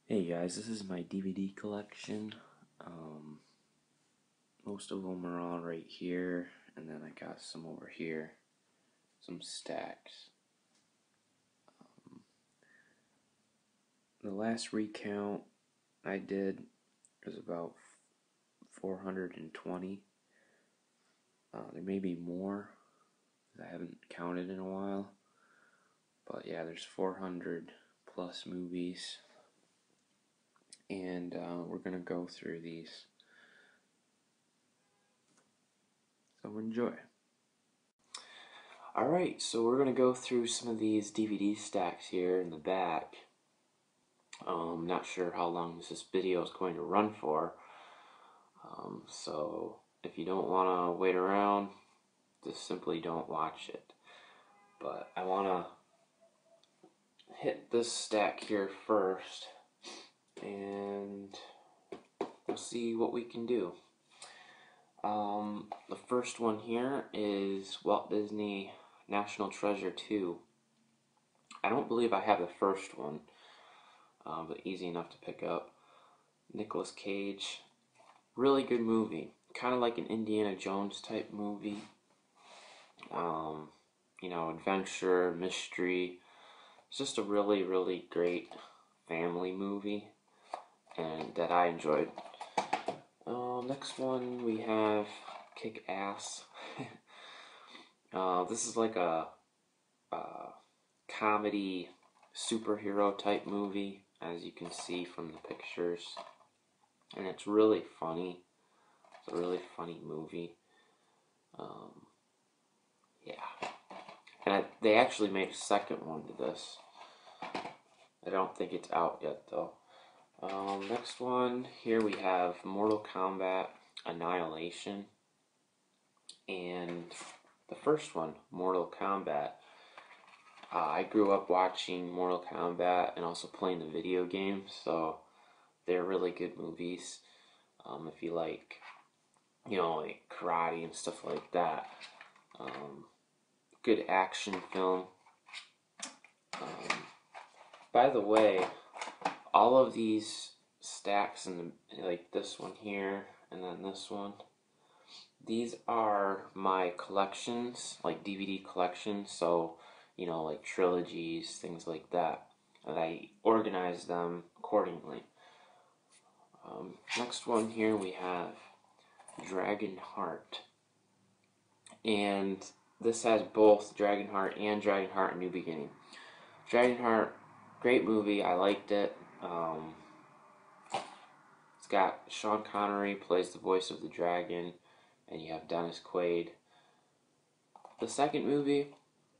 Hey guys, this is my DVD collection. Most of them are all right here, and then I got some over here, some stacks. The last recount I did was about 420. There may be more, I haven't counted in a while, but yeah, there's 400 plus movies, and we're gonna go through these. So enjoy. Alright, so we're going to go through some of these DVD stacks here in the back. Not sure how long this video is going to run for. So if you don't want to wait around, just simply don't watch it. But I want to hit this stack here first, and we'll see what we can do. The first one here is Walt Disney National Treasure 2. I don't believe I have the first one, but easy enough to pick up. Nicolas Cage. Really good movie. Kind of like an Indiana Jones type movie. You know, adventure, mystery. It's just a really, really great family movie, and that I enjoyed. Next one we have Kick-Ass. This is like a comedy superhero type movie, as you can see from the pictures, and it's really funny. It's a really funny movie. Yeah, and they actually made a second one to this. I don't think it's out yet though. Next one here we have Mortal Kombat Annihilation, and the first one, Mortal Kombat. I grew up watching Mortal Kombat and also playing the video game, so they're really good movies. If you like, you know, like karate and stuff like that. Good action film. By the way, all of these stacks, and like this one here and then this one, these are my collections, like DVD collections. So you know, like trilogies, things like that, and I organize them accordingly. Next one here we have Dragonheart, and this has both Dragonheart and Dragonheart: A New Beginning. Dragonheart, great movie. I liked it. It's got Sean Connery plays the voice of the dragon, and you have Dennis Quaid. The second movie,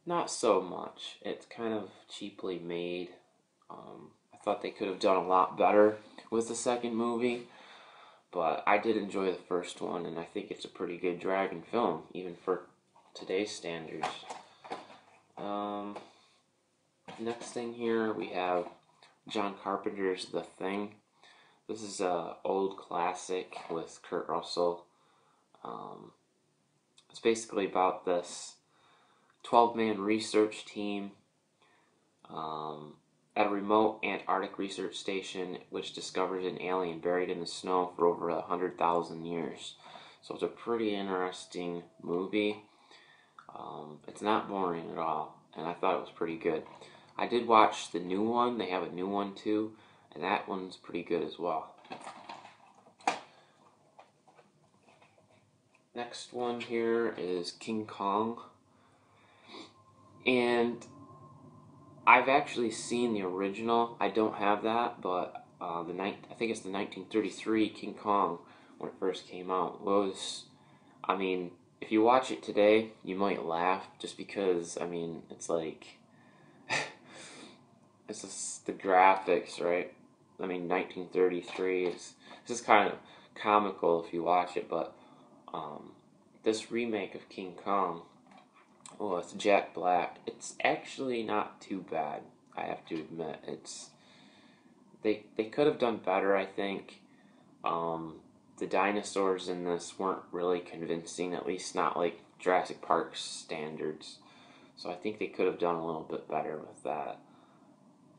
not so much. It's kind of cheaply made. I thought they could have done a lot better with the second movie, but I did enjoy the first one, and I think it's a pretty good dragon film, even for today's standards. Next thing here, we have John Carpenter's The Thing. This is an old classic with Kurt Russell. It's basically about this 12-man research team at a remote Antarctic research station, which discovers an alien buried in the snow for over 100,000 years. So it's a pretty interesting movie. It's not boring at all, and I thought it was pretty good. I did watch the new one. They have a new one too, and that one's pretty good as well. Next one here is King Kong, and I've actually seen the original. I don't have that, but I think it's the 1933 King Kong, when it first came out, was, I mean, if you watch it today, you might laugh, just because, I mean, it's like, it's just the graphics, right? I mean, 1933 is just kind of comical if you watch it, but this remake of King Kong, well, it's Jack Black. It's actually not too bad, I have to admit. They could have done better, I think. The dinosaurs in this weren't really convincing, at least not like Jurassic Park standards. So I think they could have done a little bit better with that.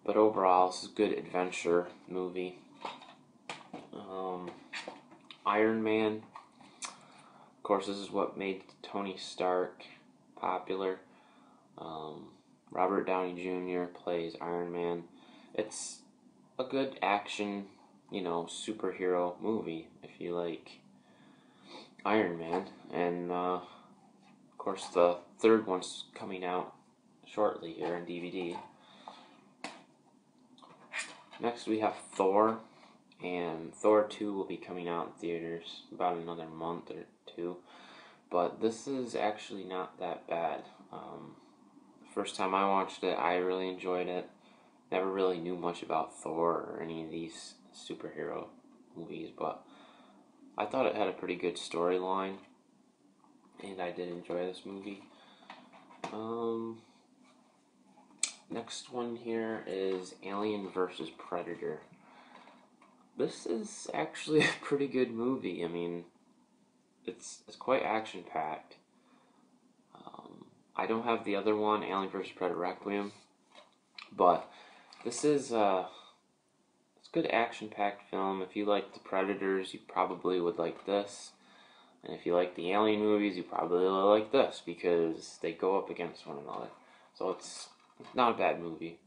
But overall, this is a good adventure movie. Iron Man. Of course, this is what made Tony Stark popular. Robert Downey Jr. plays Iron Man. It's a good action, superhero movie if you like Iron Man. And of course, the third one's coming out shortly here on DVD. Next, we have Thor, and Thor 2 will be coming out in theaters about another month or two. But this is actually not that bad. First time I watched it, I really enjoyed it. Never really knew much about Thor or any of these superhero movies, but I thought it had a pretty good storyline, and I did enjoy this movie. Next one here is Alien vs. Predator. This is actually a pretty good movie. I mean, it's quite action-packed. I don't have the other one, Alien vs. Predator Requiem, but this is it's a good action-packed film. If you like the Predators, you probably would like this. And if you like the Alien movies, you probably will like this because they go up against one another. So it's not a bad movie.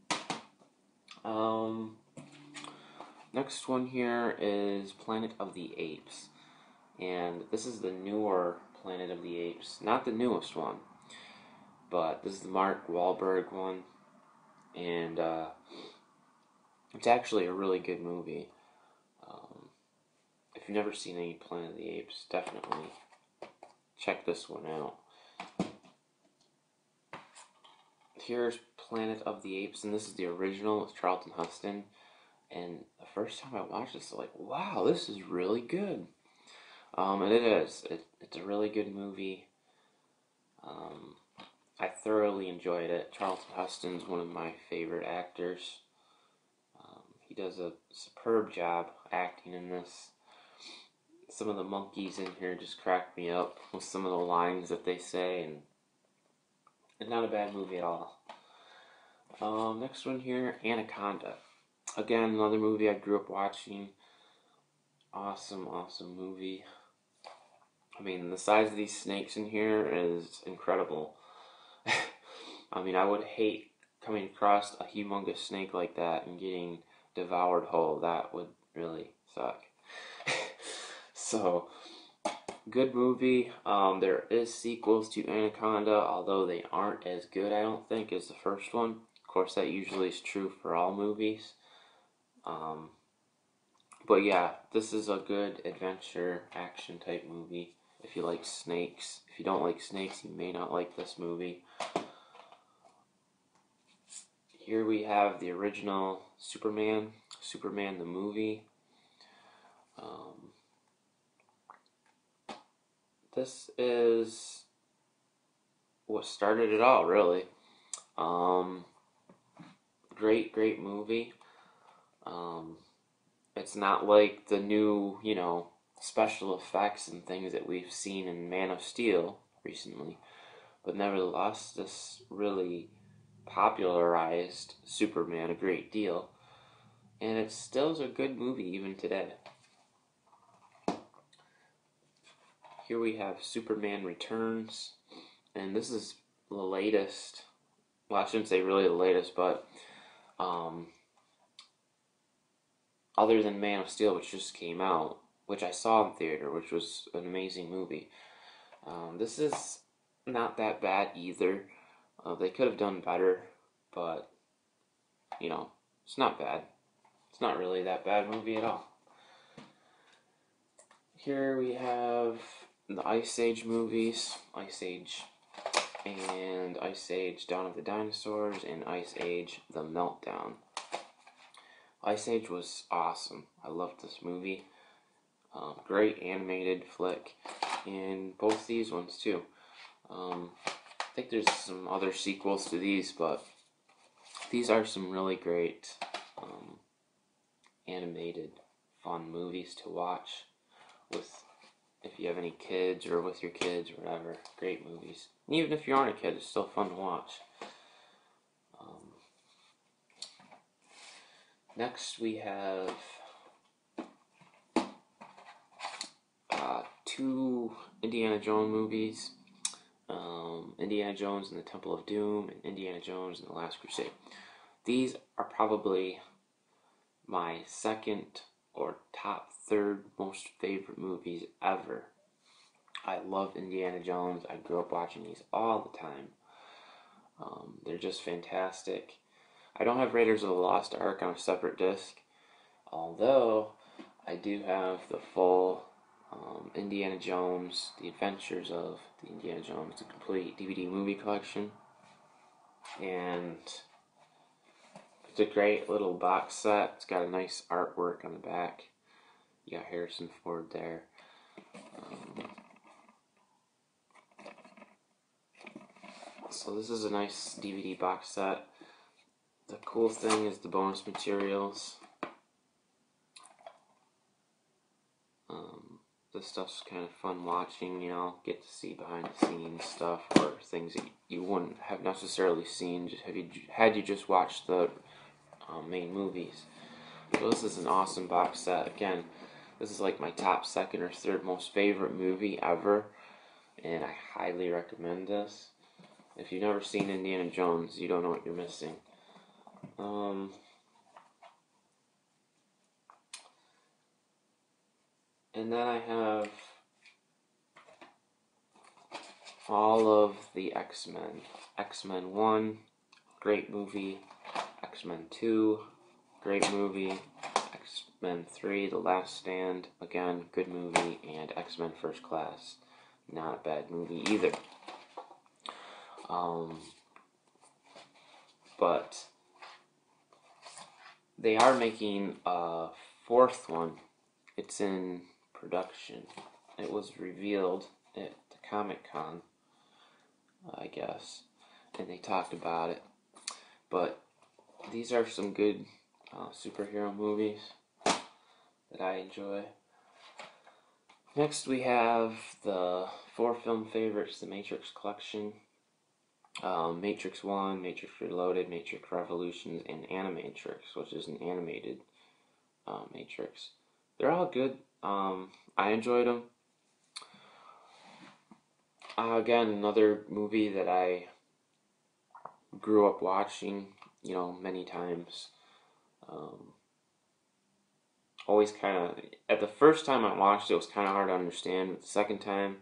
Next one here is Planet of the Apes. And this is the newer Planet of the Apes. Not the newest one, but this is the Mark Wahlberg one. And it's actually a really good movie. If you've never seen any Planet of the Apes, definitely check this one out. Here's Planet of the Apes, and this is the original with Charlton Heston. And the first time I watched this, I was like, wow, this is really good. And it is. It's a really good movie. I thoroughly enjoyed it. Charlton Heston's one of my favorite actors. He does a superb job acting in this. Some of the monkeys in here just crack me up with some of the lines that they say, and not a bad movie at all. Next one here, Anaconda. Again, another movie I grew up watching. Awesome movie. I mean, the size of these snakes in here is incredible. I mean, I would hate coming across a humongous snake like that and getting devoured whole. That would really suck. So, good movie. There is sequels to Anaconda, although they aren't as good, I don't think, as the first one. Of course, that usually is true for all movies. But yeah, this is a good adventure action type movie. If you like snakes. If you don't like snakes, you may not like this movie. Here we have the original Superman the movie. This is what started it all, really. Great movie. It's not like the new, special effects and things that we've seen in Man of Steel recently. But nevertheless, this really popularized Superman a great deal. And it still is a good movie even today. Here we have Superman Returns. And this is the latest. Well, I shouldn't say really the latest, but other than Man of Steel, which just came out, which I saw in theater, which was an amazing movie. This is not that bad either. They could have done better, but, it's not bad. It's not really that bad movie at all. Here we have the Ice Age movies. Ice Age and Ice Age Dawn of the Dinosaurs and Ice Age The Meltdown. Ice Age was awesome. I loved this movie. Great animated flick. And both these ones too. I think there's some other sequels to these, but these are some really great animated fun movies to watch with, if you have any kids or with your kids or whatever. Great movies. And even if you aren't a kid, it's still fun to watch. Next we have two Indiana Jones movies. Indiana Jones and the Temple of Doom and Indiana Jones and the Last Crusade. These are probably my second or top third most favorite movies ever. I love Indiana Jones. I grew up watching these all the time. They're just fantastic. I don't have Raiders of the Lost Ark on a separate disc, although I do have the full Indiana Jones, The Adventures of the Indiana Jones, the complete DVD movie collection. And it's a great little box set. It's got a nice artwork on the back. You got Harrison Ford there. So this is a nice DVD box set. The cool thing is the bonus materials. This stuff's kind of fun watching, you know, get to see behind the scenes stuff or things that you wouldn't have necessarily seen had you just watched the main movies. So this is an awesome box set. Again, this is like my top second or third most favorite movie ever, and I highly recommend this. If you've never seen Indiana Jones, you don't know what you're missing. And then I have all of the X-Men. X-Men 1, great movie. X-Men 2, great movie. X-Men 3, The Last Stand, again, good movie. And X-Men First Class, not a bad movie either. But they are making a fourth one. It's in production. It was revealed at the Comic-Con, I guess, and they talked about it. But these are some good superhero movies that I enjoy. Next we have the 4 film favorites, the Matrix collection. Matrix 1, Matrix Reloaded, Matrix Revolutions, and Animatrix, which is an animated Matrix. They're all good. I enjoyed them. Again, another movie that I grew up watching, you know, many times. Always kind of, at the first time I watched it, it was kind of hard to understand. But the second time,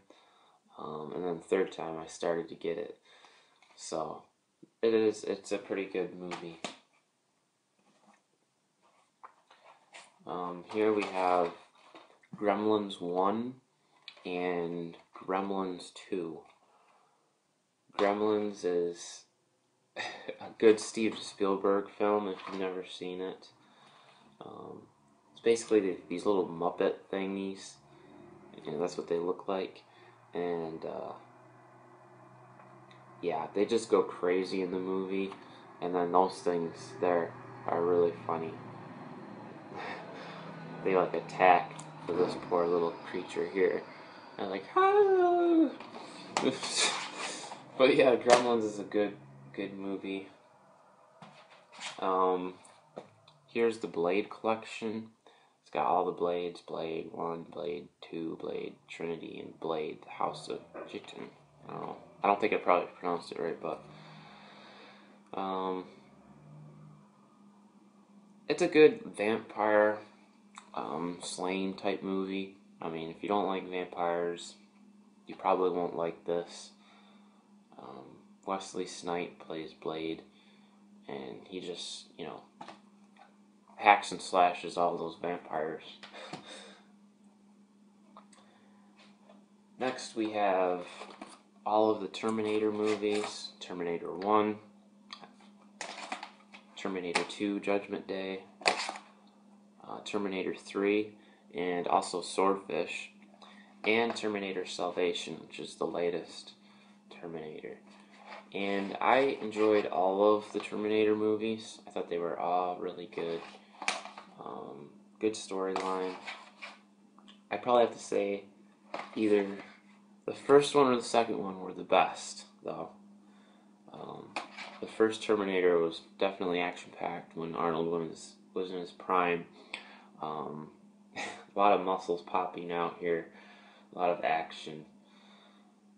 and then the third time, I started to get it. So, it's a pretty good movie. Here we have Gremlins 1 and Gremlins 2. Gremlins is a good Steven Spielberg film if you've never seen it. It's basically these little Muppet thingies, and that's what they look like. And yeah, they just go crazy in the movie, and then those things there are really funny. They like attack for this poor little creature here, and like, ah! But yeah, Gremlins is a good movie. Here's the Blade collection. It's got all the Blades: Blade 1, Blade 2, Blade Trinity, and Blade the House of Jitten. I don't think I probably pronounced it right, but it's a good vampire slaying type movie. I mean, if you don't like vampires, you probably won't like this. Wesley Snipes plays Blade, and he just, you know, hacks and slashes all those vampires. Next we have all of the Terminator movies. Terminator 1, Terminator 2, Judgment Day, Terminator 3, and also Swordfish, and Terminator Salvation, which is the latest Terminator. And I enjoyed all of the Terminator movies. I thought they were all really good. Good storyline. I probably have to say either the first one or the second one were the best, though. The first Terminator was definitely action-packed when Arnold was in his prime. A lot of muscles popping out here, a lot of action,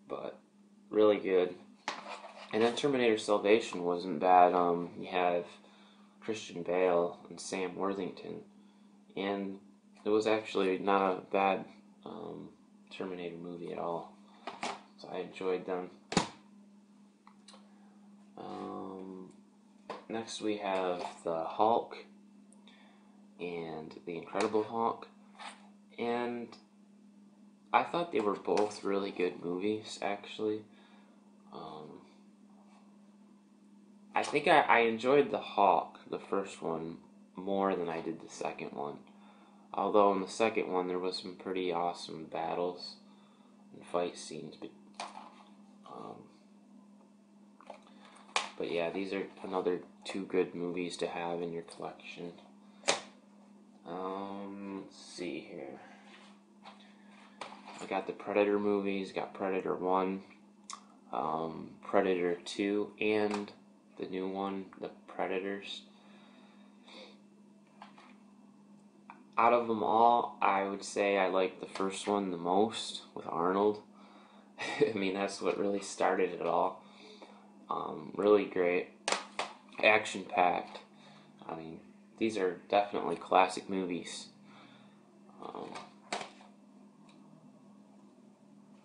but really good. And then Terminator Salvation wasn't bad. You have Christian Bale and Sam Worthington, and it was actually not a bad Terminator movie at all. So I enjoyed them. Next we have the Hulk and the Incredible Hulk, and I thought they were both really good movies, actually. I think I enjoyed the Hulk, the first one, more than I did the second one. Although in the second one there was some pretty awesome battles and fight scenes. But yeah, these are another two good movies to have in your collection. Let's see here. I got the Predator movies, got Predator 1, Predator 2, and the new one, The Predators. Out of them all, I would say I like the first one the most, with Arnold. I mean, that's what really started it all. Really great. Action-packed. I mean, these are definitely classic movies.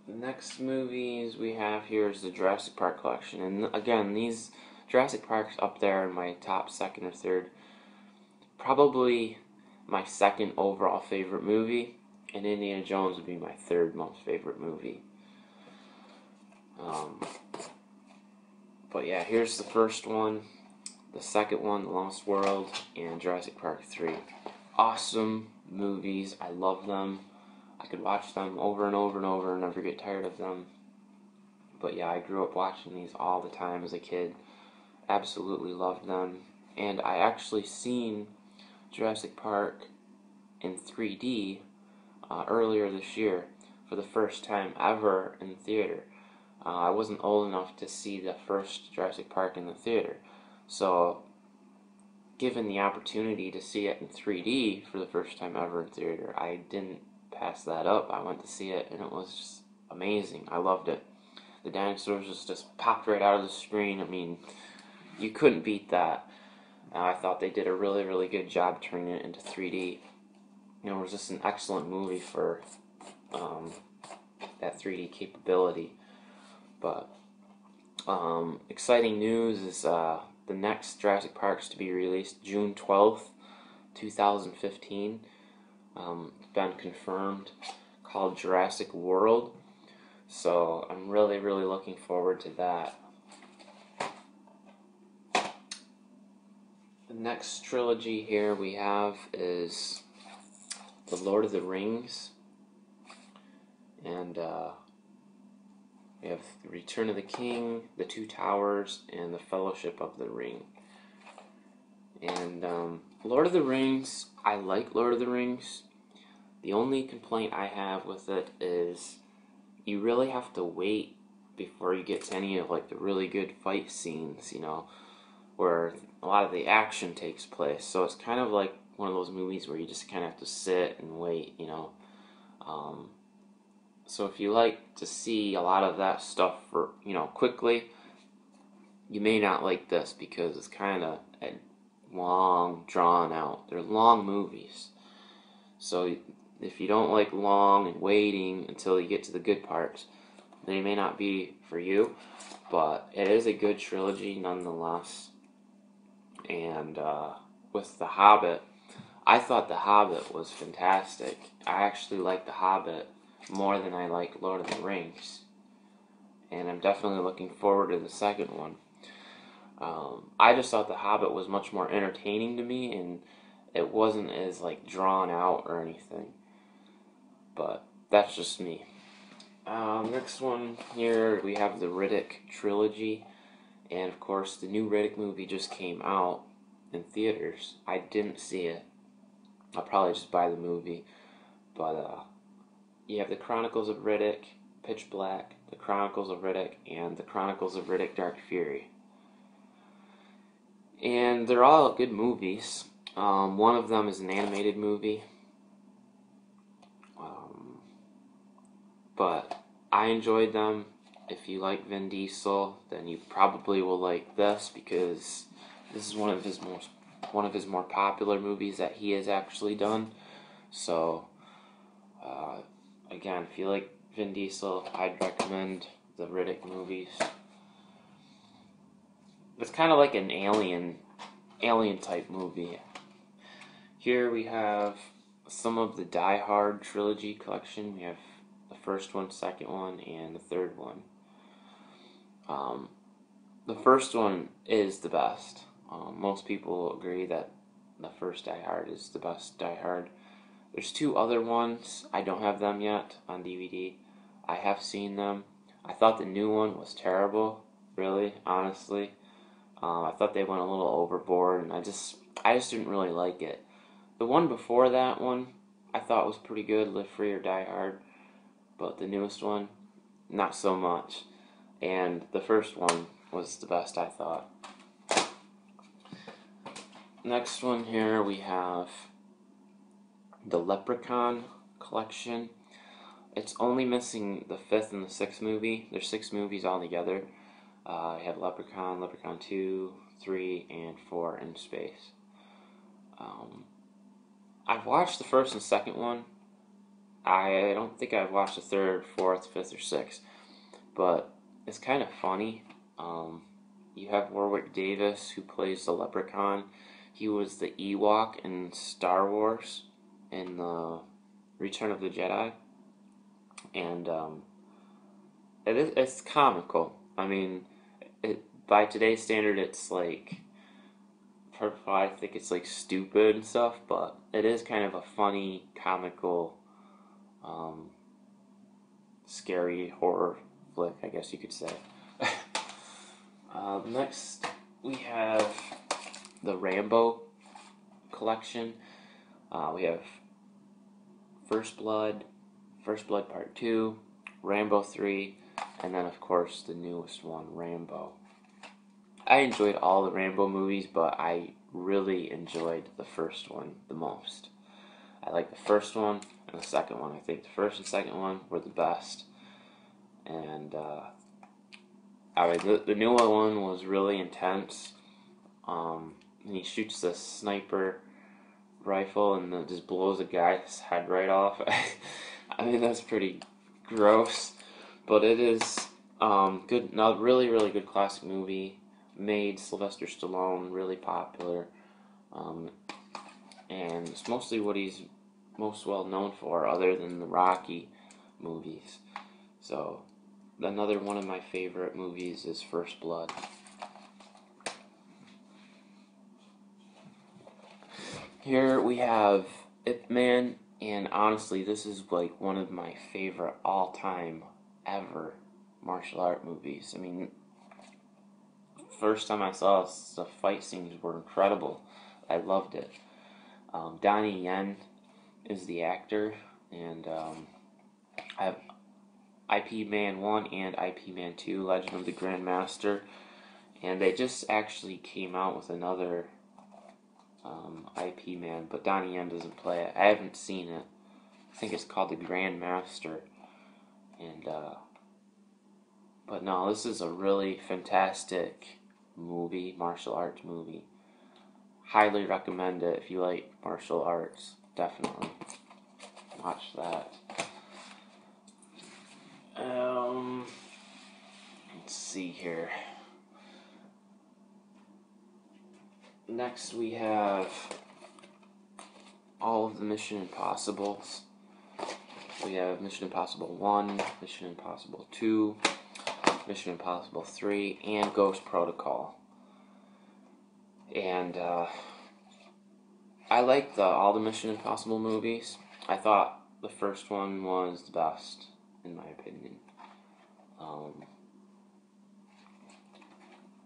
The next movies we have here is the Jurassic Park collection. And again, these Jurassic Park's up there in my top second or third. Probably my second overall favorite movie, and Indiana Jones would be my third most favorite movie. But yeah, here's the first one, the second one, The Lost World, and Jurassic Park 3. Awesome movies. I love them. I could watch them over and over and over and never get tired of them. But yeah, I grew up watching these all the time as a kid. Absolutely loved them. And I actually seen Jurassic Park in 3D earlier this year for the first time ever in theater. I wasn't old enough to see the first Jurassic Park in the theater. So, given the opportunity to see it in 3D for the first time ever in theater, I didn't pass that up. I went to see it, and it was just amazing. I loved it. The dinosaurs just popped right out of the screen. I mean, you couldn't beat that. I thought they did a really, really good job turning it into 3D. It was just an excellent movie for that 3D capability. But exciting news is the next Jurassic Park's to be released June 12th, 2015. It's been confirmed, called Jurassic World. So I'm really, really looking forward to that. The next trilogy here we have is The Lord of the Rings. And we have The Return of the King, The Two Towers, and The Fellowship of the Ring. And Lord of the Rings, I like Lord of the Rings. The only complaint I have with it is you really have to wait before you get to any of like the really good fight scenes, you know, where a lot of the action takes place. So it's kind of like one of those movies where you just kind of have to sit and wait, you know. So if you like to see a lot of that stuff for, you know, quickly, you may not like this because it's kind of long, drawn out. They're long movies. So if you don't like long and waiting until you get to the good parts, they may not be for you. But it is a good trilogy nonetheless. And with The Hobbit, I thought The Hobbit was fantastic. I actually like The Hobbit more than I like Lord of the Rings. And I'm definitely looking forward to the second one. I just thought The Hobbit was much more entertaining to me, and it wasn't as like drawn out or anything. But that's just me. Next one here we have the Riddick trilogy, and of course the new Riddick movie just came out in theaters. I didn't see it. I'll probably just buy the movie. But you have the Chronicles of Riddick, Pitch Black, the Chronicles of Riddick, and the Chronicles of Riddick Dark Fury. And they're all good movies. One of them is an animated movie, but I enjoyed them. If you like Vin Diesel, then you probably will like this, because this is one of his more popular movies that he has actually done. So, again, if you like Vin Diesel, I'd recommend the Riddick movies. It's kind of like an alien type movie. Here we have some of the Die Hard trilogy collection. We have the first one, second one, and the third one. The first one is the best. Most people agree that the first Die Hard is the best Die Hard. There's two other ones. I don't have them yet on DVD. I have seen them. I thought the new one was terrible, really, honestly. I thought they went a little overboard, and I just didn't really like it. The one before that one, I thought was pretty good, Live Free or Die Hard, but the newest one, not so much. And the first one was the best, I thought. Next one here we have the Leprechaun collection. It's only missing the fifth and the sixth movie. There's 6 movies altogether. I have Leprechaun, Leprechaun 2, 3, and 4 in space. I've watched the first and second one. I don't think I've watched the third, fourth, fifth, or sixth. But it's kind of funny. You have Warwick Davis, who plays the Leprechaun. He was the Ewok in Star Wars in the Return of the Jedi. And it's comical. I mean, by today's standard, it's like, I think it's like stupid and stuff, but it is kind of a funny, comical, scary horror flick, I guess you could say. Next, we have the Rambo collection. We have First Blood Part 2, Rambo 3, and then, of course, the newest one, Rambo. I enjoyed all the Rambo movies, but I really enjoyed the first one the most. I like the first one and the second one. I think the first and second one were the best. And the newer one was really intense. And he shoots this sniper rifle and then just blows a guy's head right off. I mean, that's pretty gross, but it is good. Now, really, really good classic movie. Made Sylvester Stallone really popular, and it's mostly what he's most well known for, other than the Rocky movies. So, another one of my favorite movies is First Blood. Here we have Ip Man, and honestly, this is like one of my favorite all-time ever martial art movies. I mean, first time I saw this, the fight scenes were incredible. I loved it. Donnie Yen is the actor, and I have IP Man 1 and IP Man 2, Legend of the Grandmaster, and they just actually came out with another IP Man, but Donnie Yen doesn't play it. I haven't seen it. I think it's called the Grandmaster, and but no, this is a really fantastic movie, martial arts movie. Highly recommend it if you like martial arts. Definitely watch that. Let's see here. Next we have all of the Mission Impossibles. We have Mission Impossible 1, Mission Impossible 2, Mission Impossible 3, and Ghost Protocol. And I like all the Mission Impossible movies. I thought the first one was the best, in my opinion.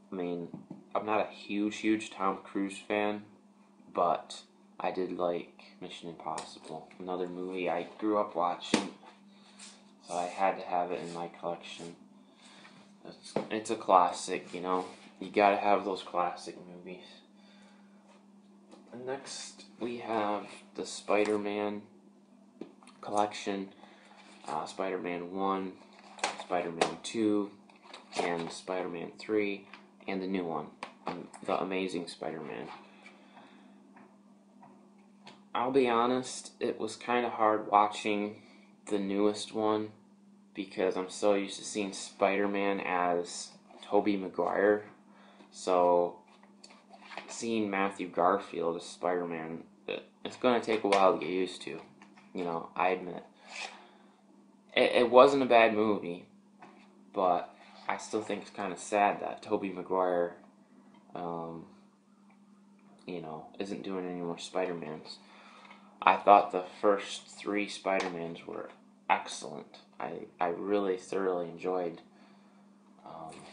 I mean, I'm not a huge Tom Cruise fan, but I did like Mission Impossible, another movie I grew up watching, so I had to have it in my collection. It's a classic, you know. You gotta have those classic movies. Next, we have the Spider-Man collection. Spider-Man 1, Spider-Man 2, and Spider-Man 3, and the new one, The Amazing Spider-Man. I'll be honest, it was kind of hard watching the newest one because I'm so used to seeing Spider-Man as Tobey Maguire. So seeing Matthew Garfield as Spider-Man, it's going to take a while to get used to. You know, I admit. It wasn't a bad movie, but I still think it's kind of sad that Tobey Maguire, you know, isn't doing any more Spider-Mans. I thought the first 3 Spider-Mans were excellent. I really thoroughly enjoyed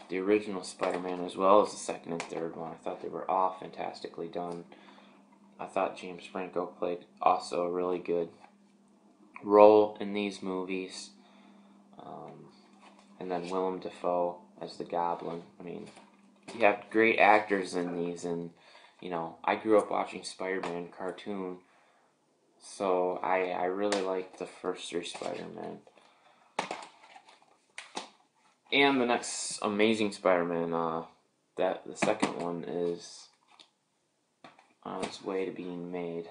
the original Spider-Man as well as the second and third one. I thought they were all fantastically done. I thought James Franco played also a really good role in these movies. And then Willem Dafoe as the Goblin. I mean, you have great actors in these, and you know, I grew up watching Spider-Man cartoon, so I really liked the first 3 Spider-Man. And the next Amazing Spider-Man, the second one is on its way to being made.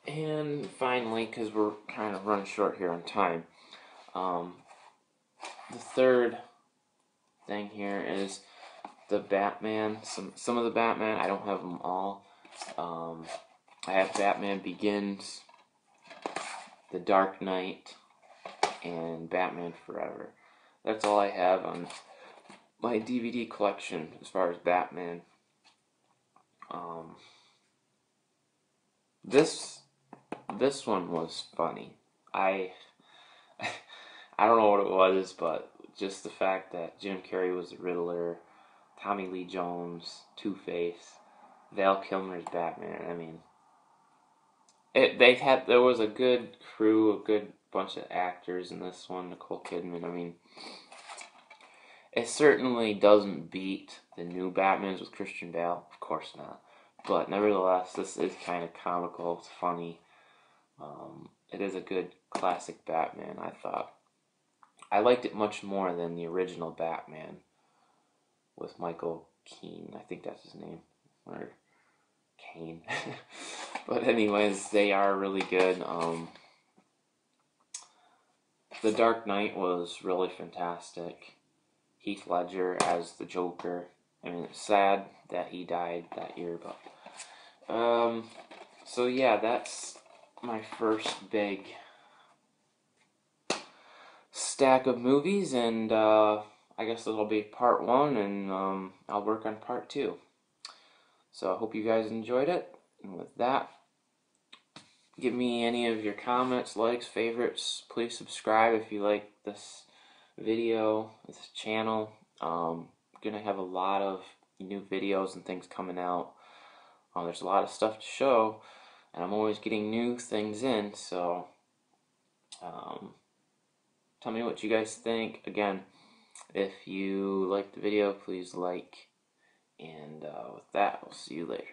And finally, because we're kind of running short here on time, the third thing here is the Batman. Some of the Batman, I don't have them all. I have Batman Begins, The Dark Knight, and Batman Forever. That's all I have on my DVD collection as far as Batman. This one was funny. I don't know what it was, but just the fact that Jim Carrey was the Riddler, Tommy Lee Jones, Two-Face, Val Kilmer's Batman. I mean, there was a good crew, a good bunch of actors in this one. Nicole Kidman. I mean, it certainly doesn't beat the new Batmans with Christian Bale, of course not. But nevertheless, this is kind of comical. It's funny. It is a good classic Batman, I thought. I liked it much more than the original Batman with Michael Keane. I think that's his name. Or Kane. But anyways, they are really good. The Dark Knight was really fantastic. Heath Ledger as the Joker. I mean, it's sad that he died that year, but so yeah, that's my first big stack of movies, and I guess it'll be part 1, and I'll work on part 2. So I hope you guys enjoyed it, and with that, give me any of your comments, likes, favorites. Please subscribe if you like this video, this channel. Gonna have a lot of new videos and things coming out. There's a lot of stuff to show, and I'm always getting new things in, so tell me what you guys think. Again, if you like the video, please like, and with that, I'll see you later.